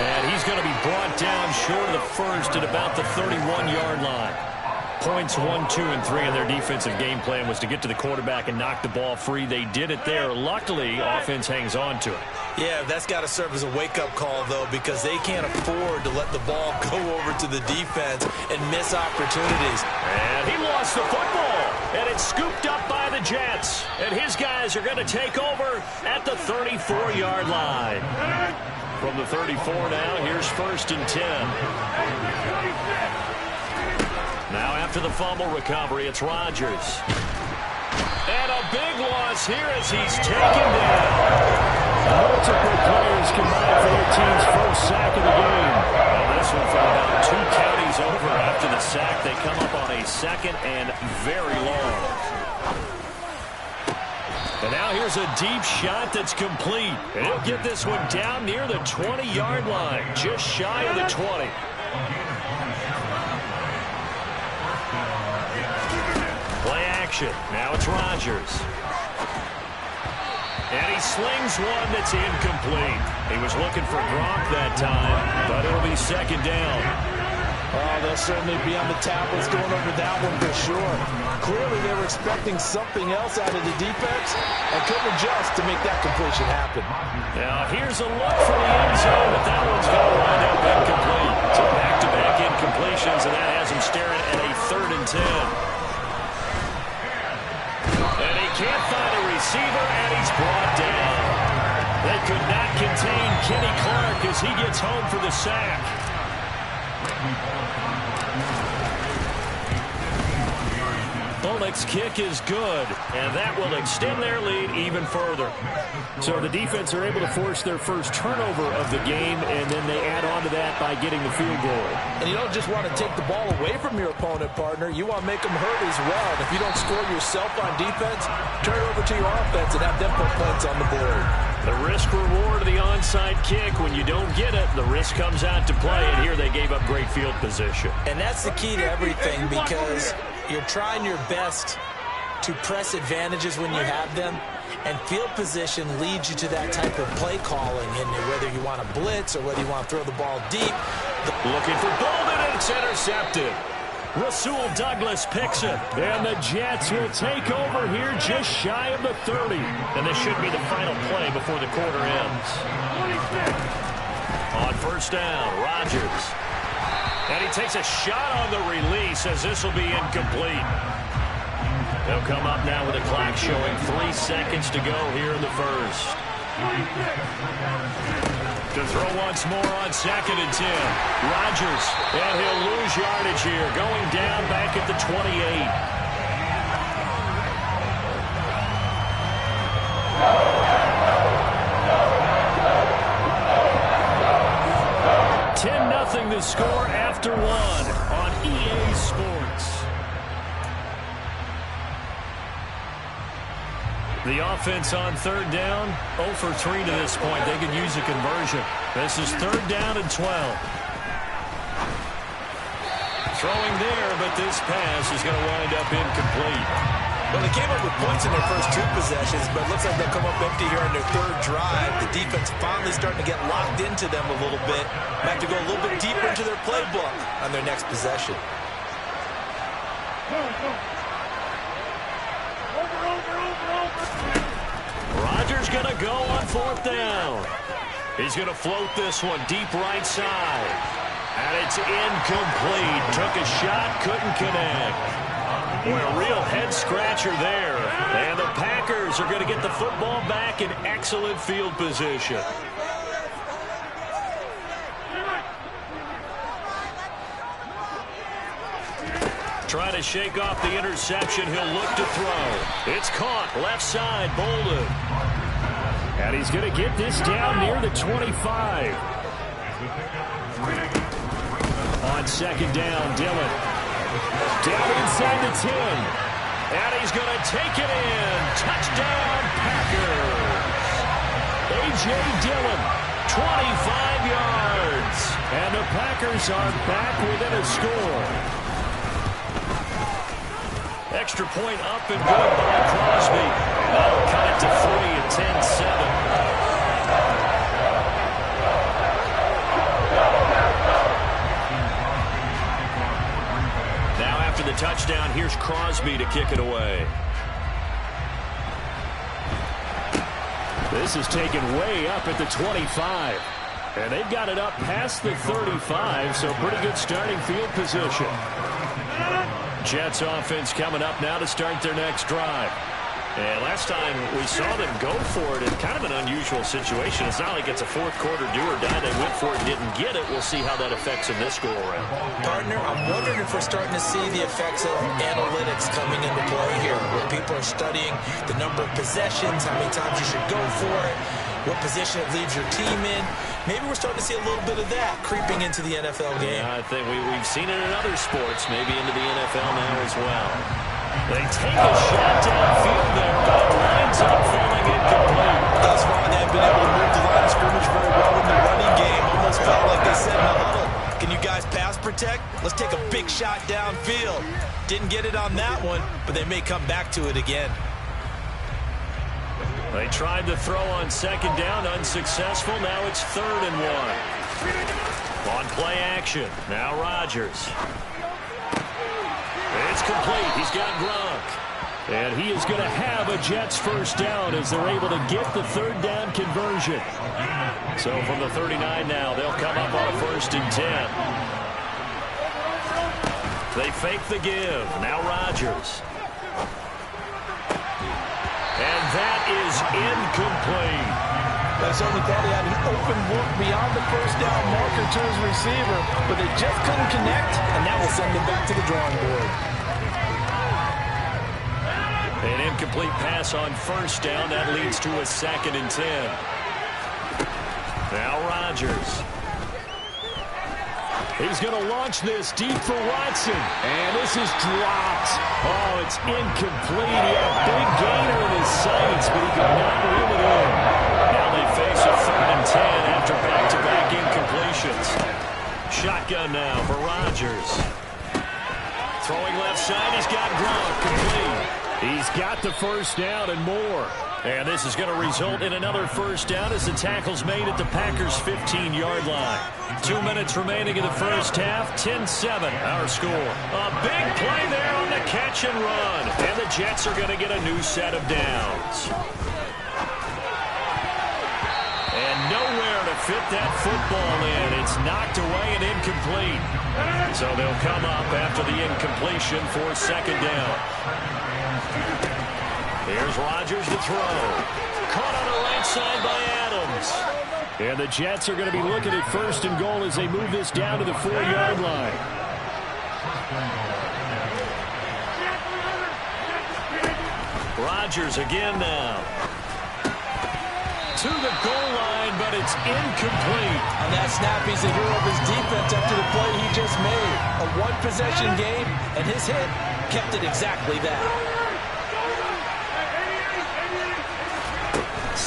And he's going to be brought down short of the first at about the 31-yard line. Points 1, 2, and 3 in their defensive game plan was to get to the quarterback and knock the ball free. They did it there. Luckily, offense hangs on to it. Yeah, that's got to serve as a wake-up call, though, because they can't afford to let the ball go over to the defense and miss opportunities. And he lost the football, and it's scooped up by the Jets. And his guys are going to take over at the 34-yard line. From the 34 now, here's 1st and 10. Now after the fumble recovery, it's Rodgers. And a big loss here as he's taken down. Multiple players combined for their team's first sack of the game. Well, this one from about 2 counties over after the sack. They come up on a 2nd and very long. And now here's a deep shot that's complete. And he'll get this one down near the 20-yard line, just shy of the 20. Play action. Now it's Rodgers. And he slings one that's incomplete. He was looking for Gronk that time, but it'll be 2nd down. Oh, they'll certainly be on the tablets going over that one for sure. Clearly, they were expecting something else out of the defense and couldn't adjust to make that completion happen. Now, here's a look for the end zone, but that one's going to wind up incomplete. So back-to-back incompletions, and that has him staring at a 3rd and 10. And he can't find a receiver, and he's brought down. They could not contain Kenny Clark as he gets home for the sack. Bullock's kick is good, and that will extend their lead even further. So the defense are able to force their first turnover of the game, and then they add on to that by getting the field goal. And you don't just want to take the ball away from your opponent, partner. You want to make them hurt as well. And if you don't score yourself on defense, turn it over to your offense and have them put points on the board. The risk-reward of the onside kick, when you don't get it, the risk comes out to play, and here they gave up great field position. And that's the key to everything, because you're trying your best to press advantages when you have them, and field position leads you to that type of play calling, and whether you want to blitz or whether you want to throw the ball deep. Looking for Bolden, and it's intercepted. Rasul Douglas picks it, and the Jets will take over here just shy of the 30. And this should be the final play before the quarter ends. On 1st down, Rodgers. And he takes a shot on the release as this will be incomplete. They'll come up now with a clock showing 3 seconds to go here in the first. To throw once more on 2nd and 10. Rodgers, and he'll lose yardage here, going down back at the 28. $10-0 the score after 1 on EA Sports. The offense on 3rd down, 0 for 3 to this point. They could use a conversion. This is 3rd down and 12. Throwing there, but this pass is going to wind up incomplete. Well, they came up with points in their first 2 possessions, but it looks like they'll come up empty here on their 3rd drive. The defense finally starting to get locked into them a little bit. They have to go a little bit deeper into their playbook on their next possession. Rodgers going to go on 4th down. He's going to float this one deep right side. And it's incomplete. Took a shot, couldn't connect. Boy, a real head-scratcher there. And the Packers are going to get the football back in excellent field position. Trying to shake off the interception. He'll look to throw. It's caught. Left side, Bolden. And he's going to get this down near the 25. On 2nd down, Dillon. Down inside the 10. And he's going to take it in. Touchdown, Packers. A.J. Dillon, 25 yards. And the Packers are back within a score. Extra point up and good by Crosby. And that'll cut it to 3 at 10-7. This is taken way up at the 25. And they've got it up past the 35, so pretty good starting field position. Jets offense coming up now to start their next drive. And last time we saw them go for it in kind of an unusual situation. It's not like it's a fourth quarter do or die. They went for it and didn't get it. We'll see how that affects them this go around. Partner, I'm wondering if we're starting to see the effects of analytics coming into play here, where people are studying the number of possessions, how many times you should go for it, what position it leaves your team in. Maybe we're starting to see a little bit of that creeping into the NFL game. Yeah, I think we've seen it in other sports, maybe into the NFL now as well. They take a shot downfield there, but it lines up falling incomplete. Thus far, they've been able to move the line of scrimmage very well in the running game. Almost felt like they said in the huddle, can you guys pass protect? Let's take a big shot downfield. Didn't get it on that one, but they may come back to it again. They tried to throw on second down, unsuccessful. Now it's 3rd and 1. On play action, now Rodgers. It's complete. He's got Gronk. And he is going to have a Jets first down as they're able to get the 3rd down conversion. So from the 39 now, they'll come up on a 1st and 10. They fake the give. Now Rodgers. And that is incomplete. I certainly thought he had an open look beyond the first down marker to his receiver, but they just couldn't connect, and that will send them back to the drawing board. An incomplete pass on 1st down. That leads to a 2nd and 10. Now Rodgers. He's going to launch this deep for Watson. And this is dropped. Oh, it's incomplete. He had a big gainer in his sights, but he could not reel it in. Now they face a 3rd and 10 after back-to-back incompletions. Shotgun now for Rodgers. Throwing left side, he's got Gronk complete. He's got the first down and more. And this is going to result in another first down as the tackle's made at the Packers' 15-yard line. 2 minutes remaining in the first half. 10-7, our score. A big play there on the catch and run. And the Jets are going to get a new set of downs. And nowhere to fit that football in. It's knocked away and incomplete. So they'll come up after the incompletion for 2nd down. Here's Rodgers to throw. Caught on the right side by Adams. And the Jets are going to be looking at 1st and goal as they move this down to the 4-yard line. Rodgers again now. To the goal line, but it's incomplete. On that snap, he's the hero of his defense after the play he just made. A one-possession game, and his hit kept it exactly that.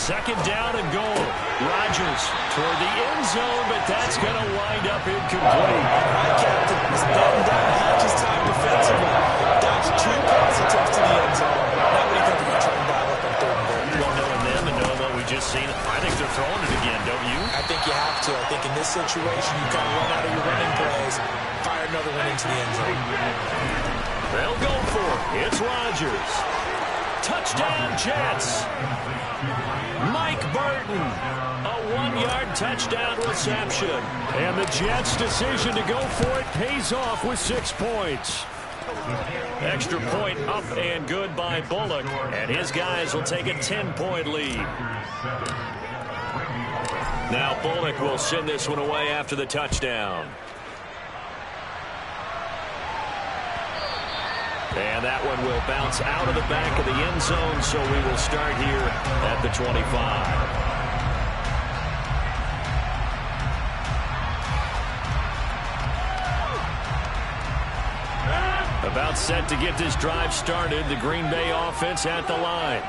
2nd down and goal. Rodgers toward the end zone, but that's going to wind up incomplete. Right, Captain. He's batting down the hatches time defensively. Dodged 2 pass attempts to the end zone. Now what do you think they're going to try and dial up on 3rd and goal? Well, knowing them and knowing what we just seen, I think they're throwing it again, don't you? I think you have to. I think in this situation, you kind of run out of your running plays, fire another one into the end zone. They'll go for it. It's Rodgers. Touchdown, Jets. Mike Burton, a 1-yard touchdown reception. And the Jets' decision to go for it pays off with 6 points. Extra point up and good by Bullock. And his guys will take a 10-point lead. Now Bullock will send this one away after the touchdown. And that one will bounce out of the back of the end zone, so we will start here at the 25. About set to get this drive started, the Green Bay offense at the line.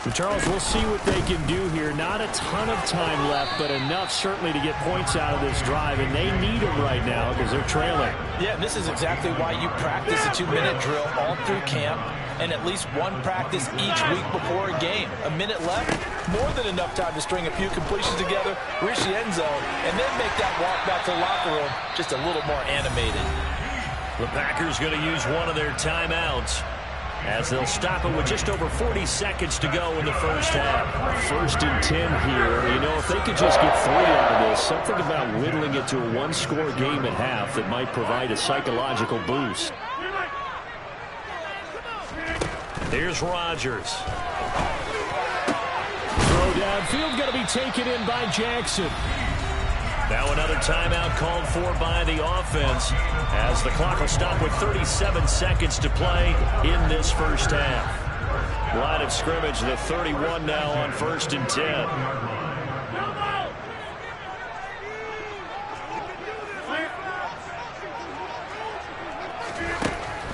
And Charles, we'll see what they can do here. Not a ton of time left, but enough certainly to get points out of this drive, and they need them right now because they're trailing. Yeah, and this is exactly why you practice a 2-minute drill all through camp and at least one practice each week before a game. A minute left, more than enough time to string a few completions together, reach the end zone, and then make that walk back to the locker room just a little more animated. The Packers going to use one of their timeouts. as they'll stop it with just over 40 seconds to go in the first half. 1st and 10 here. You know, if they could just get 3 out of this, something about whittling it to a one-score game at half that might provide a psychological boost. Here's Rodgers. Throw downfield going to be taken in by Jackson. Now another timeout called for by the offense as the clock will stop with 37 seconds to play in this first half. Line of scrimmage, the 31 now on 1st and 10.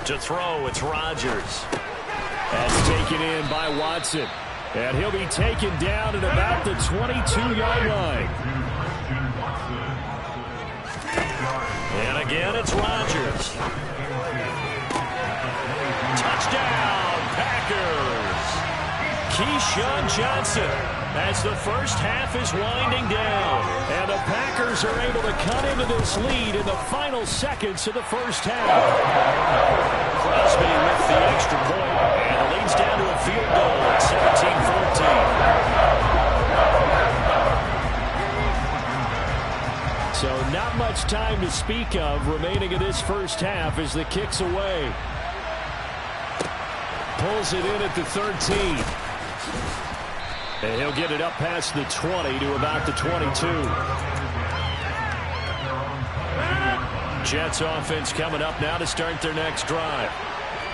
To throw, it's Rodgers. That's taken in by Watson. And he'll be taken down at about the 22-yard line. And again, it's Rodgers. Touchdown, Packers. Keyshawn Johnson as the first half is winding down. And the Packers are able to cut into this lead in the final seconds of the first half. Crosby with the extra point, and it leads down to a field goal at 17-14. So not much time to speak of remaining in this first half as the kick's away. Pulls it in at the 13. And he'll get it up past the 20 to about the 22. Jets offense coming up now to start their next drive.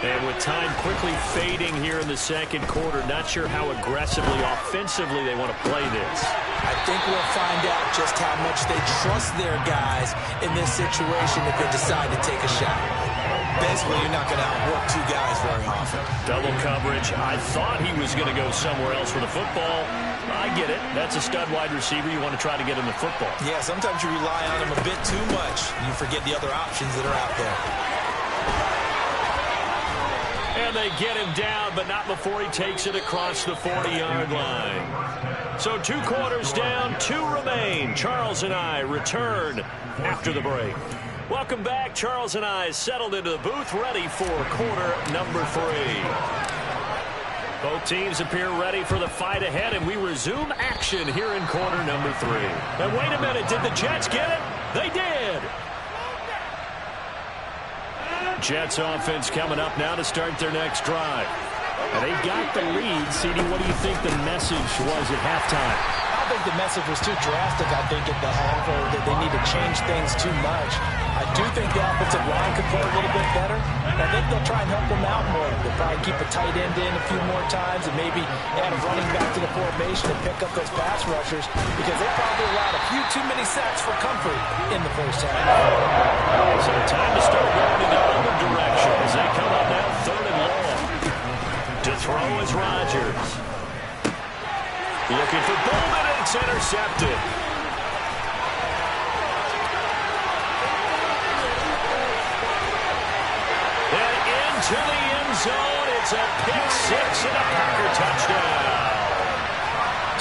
And with time quickly fading here in the second quarter, not sure how aggressively, offensively they want to play this. I think we'll find out just how much they trust their guys in this situation if they decide to take a shot. Basically, you're not going to outwork 2 guys very often. Double coverage. I thought he was going to go somewhere else for the football. I get it. That's a stud wide receiver. You want to try to get him the football. Yeah, sometimes you rely on him a bit too much. You forget the other options that are out there. And they get him down, but not before he takes it across the 40-yard line. So 2 quarters down, 2 remain. Charles and I return after the break. Welcome back. Charles and I settled into the booth, ready for quarter number 3. Both teams appear ready for the fight ahead, and we resume action here in quarter number 3. And wait a minute, did the Jets get it? They did! Jets offense coming up now to start their next drive. And they've got the lead. CD, what do you think the message was at halftime? I don't think the message was too drastic, I think, at the half, or that they need to change things too much. I do think the offensive line could play a little bit better. I think they'll try and help them out more. They'll probably keep a tight end in a few more times and maybe add a running back to the formation and pick up those pass rushers because they probably allowed a few too many sacks for comfort in the first half. So time to start going in the other direction as they come up now 3rd and long. To throw is Rodgers. Looking for Bowman, and it's intercepted. And into the end zone, it's a pick 6 and a Packer touchdown.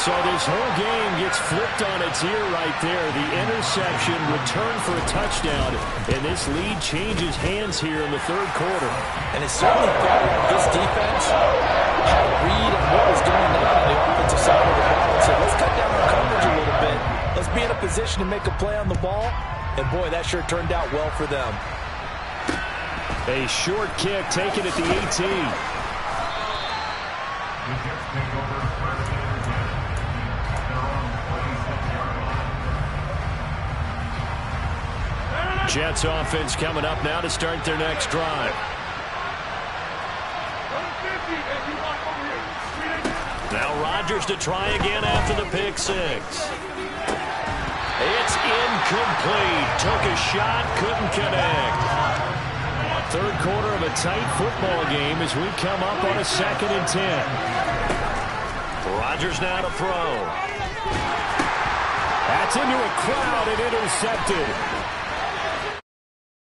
So this whole game gets flipped on its ear right there. The interception, return for a touchdown, and this lead changes hands here in the 3rd quarter. And it certainly felt like this defense had a read on what was going on the offensive side of the ball. So let's cut down on coverage a little bit. Let's be in a position to make a play on the ball. And, boy, that sure turned out well for them. A short kick taken at the 18. Jets offense coming up now to start their next drive. Now Rodgers to try again after the pick 6. It's incomplete. Took a shot, couldn't connect. 3rd quarter of a tight football game as we come up on a 2nd and 10. Rodgers now to throw. That's into a crowd and intercepted.